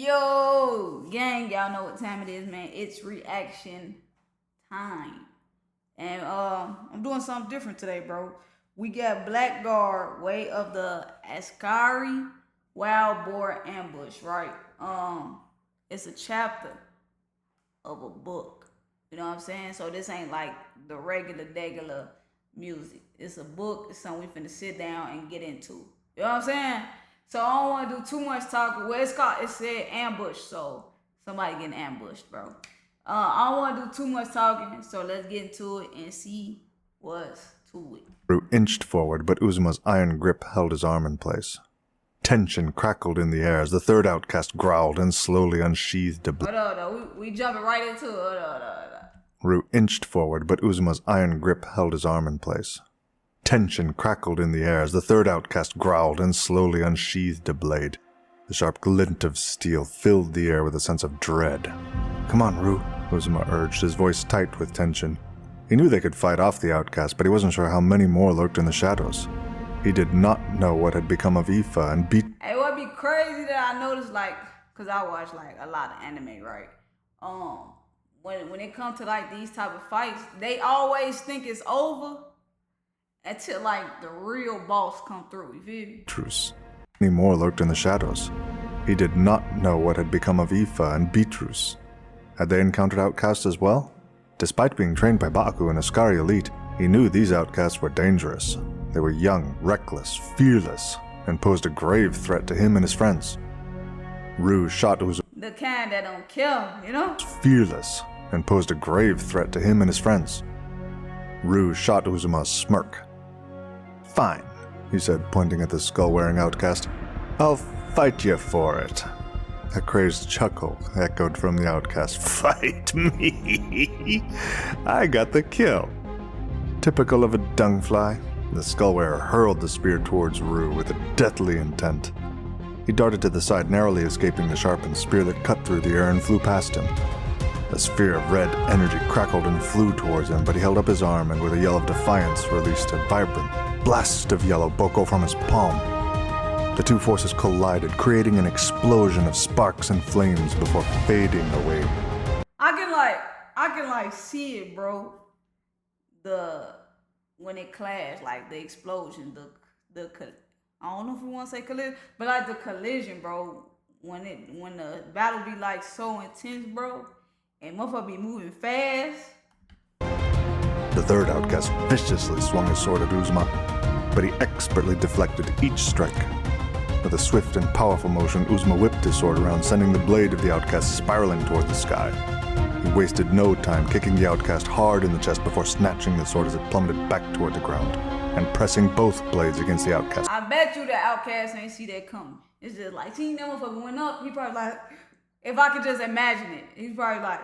Yo, gang, y'all know what time it is, man. It's reaction time. And I'm doing something different today, bro. We got Blackguard, Way of the Askari, Wild Boar Ambush, right? It's a chapter of a book. You know what I'm saying? So this ain't like the regular music. It's a book. It's something we finna sit down and get into. You know what I'm saying? So I don't want to do too much talking. Well, it said ambush, so somebody getting ambushed, bro. I don't want to do too much talking, so let's get into it and see what's to it. Rue inched forward, but Uzuma's iron grip held his arm in place. Tension crackled in the air as the third outcast growled and slowly unsheathed a blade. Hold on, we jumping right into it. Hold on. Rue inched forward, but Uzuma's iron grip held his arm in place. Tension crackled in the air as the third outcast growled and slowly unsheathed a blade. The sharp glint of steel filled the air with a sense of dread. "Come on, Rue," Uzuma urged, his voice tight with tension. He knew they could fight off the outcast, but he wasn't sure how many more lurked in the shadows. He did not know what had become of Aoife and beat. Hey, what'd be crazy that I noticed, like, cause I watch like a lot of anime, right? When it comes to like these type of fights, they always think it's over until like the real boss come through. You feel me? Truce. Many more lurked in the shadows. He did not know what had become of Aoife and Beatrice. Had they encountered outcasts as well? Despite being trained by Baku and Askari elite, he knew these outcasts were dangerous. They were young, reckless, fearless, and posed a grave threat to him and his friends. Rue shot Uzuma. The kind that don't kill, you know? Fearless, and posed a grave threat to him and his friends. Rue shot Uzuma's smirk. "Fine," he said, pointing at the skull-wearing outcast. "I'll fight you for it." A crazed chuckle echoed from the outcast. "Fight me? I got the kill." Typical of a dungfly, the skull-wearer hurled the spear towards Rue with a deathly intent. He darted to the side, narrowly escaping the sharpened spear that cut through the air and flew past him. A sphere of red energy crackled and flew towards him, but he held up his arm and with a yell of defiance released a vibrant blast of yellow boko from his palm. The two forces collided, creating an explosion of sparks and flames before fading away. I can see it, bro. When it clashed, like the explosion, I don't know if we want to say collision, but like the collision, bro. When the battle be like so intense, bro, and motherfucker be moving fast. The third outcast viciously swung his sword at Uzuma, but he expertly deflected each strike. With a swift and powerful motion, Uzuma whipped his sword around, sending the blade of the outcast spiraling toward the sky. He wasted no time kicking the outcast hard in the chest before snatching the sword as it plummeted back toward the ground, and pressing both blades against the outcast. I bet you the outcast ain't see that coming. It's just like, see, that motherfucker went up, he probably like, if I could just imagine it, he's probably like,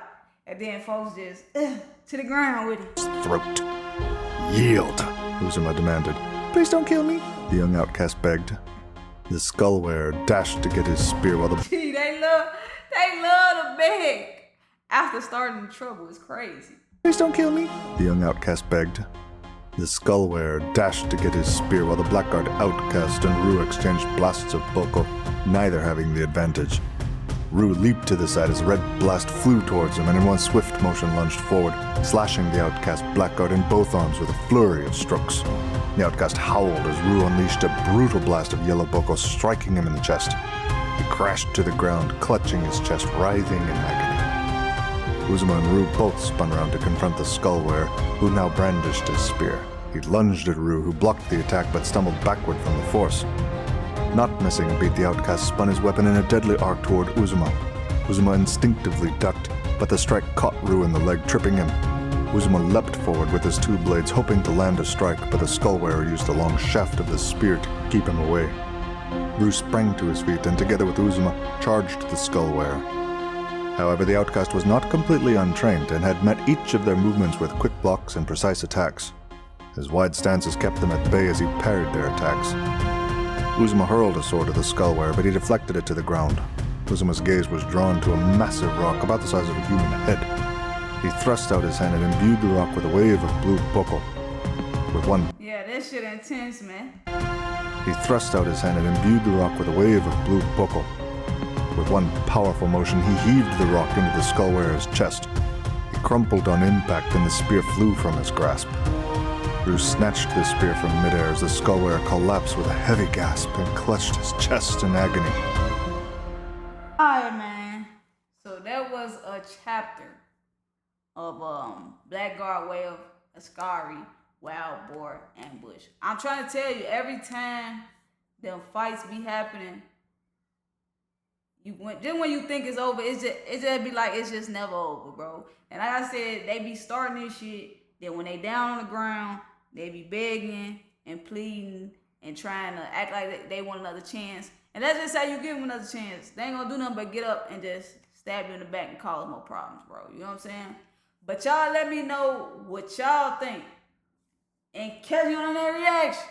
and then folks just, to the ground with it. Throat. "Yield," Uzuma demanded. "Please don't kill me," the young outcast begged. The skull-wearer dashed to get his spear while the... Gee, they love to beg. After starting trouble, it's crazy. "Please don't kill me," the young outcast begged. The skull-wearer dashed to get his spear while the Blackguard outcast and Rue exchanged blasts of boko, neither having the advantage. Rue leaped to the side as a red blast flew towards him and in one swift motion lunged forward, slashing the outcast Blackguard in both arms with a flurry of strokes. The outcast howled as Rue unleashed a brutal blast of yellow boko, striking him in the chest. He crashed to the ground, clutching his chest, writhing in agony. Uzuma and Rue both spun around to confront the skull-wearer, who now brandished his spear. He lunged at Rue, who blocked the attack but stumbled backward from the force. Not missing a beat, the outcast spun his weapon in a deadly arc toward Uzuma. Uzuma instinctively ducked, but the strike caught Rue in the leg, tripping him. Uzuma leapt forward with his two blades, hoping to land a strike, but the skull-wearer used the long shaft of the spear to keep him away. Rue sprang to his feet and, together with Uzuma, charged the skull-wearer. However, the outcast was not completely untrained and had met each of their movements with quick blocks and precise attacks. His wide stances kept them at bay as he parried their attacks. Uzuma hurled a sword at the skull-wearer, but he deflected it to the ground. Uzuma's gaze was drawn to a massive rock about the size of a human head. He thrust out his hand and imbued the rock with a wave of blue boko. With one... Yeah, that shit intense, man. He thrust out his hand and imbued the rock with a wave of blue boko. With one powerful motion, he heaved the rock into the skullwearer's chest. He crumpled on impact and the spear flew from his grasp. Rue snatched the spear from midair as the skullwearer collapsed with a heavy gasp and clutched his chest in agony. Alright, man. So that was a chapter of Blackguard Way of Askari, Wild Boar Ambush. I'm trying to tell you, every time them fights be happening, just when you think it's over, it just be like it's just never over, bro. And like I said, they be starting this shit. Then when they down on the ground, they be begging and pleading and trying to act like they want another chance. And that's just how you give them another chance. They ain't gonna do nothing but get up and just stab you in the back and cause more problems, bro. You know what I'm saying? But y'all let me know what y'all think. And catch you on that reaction.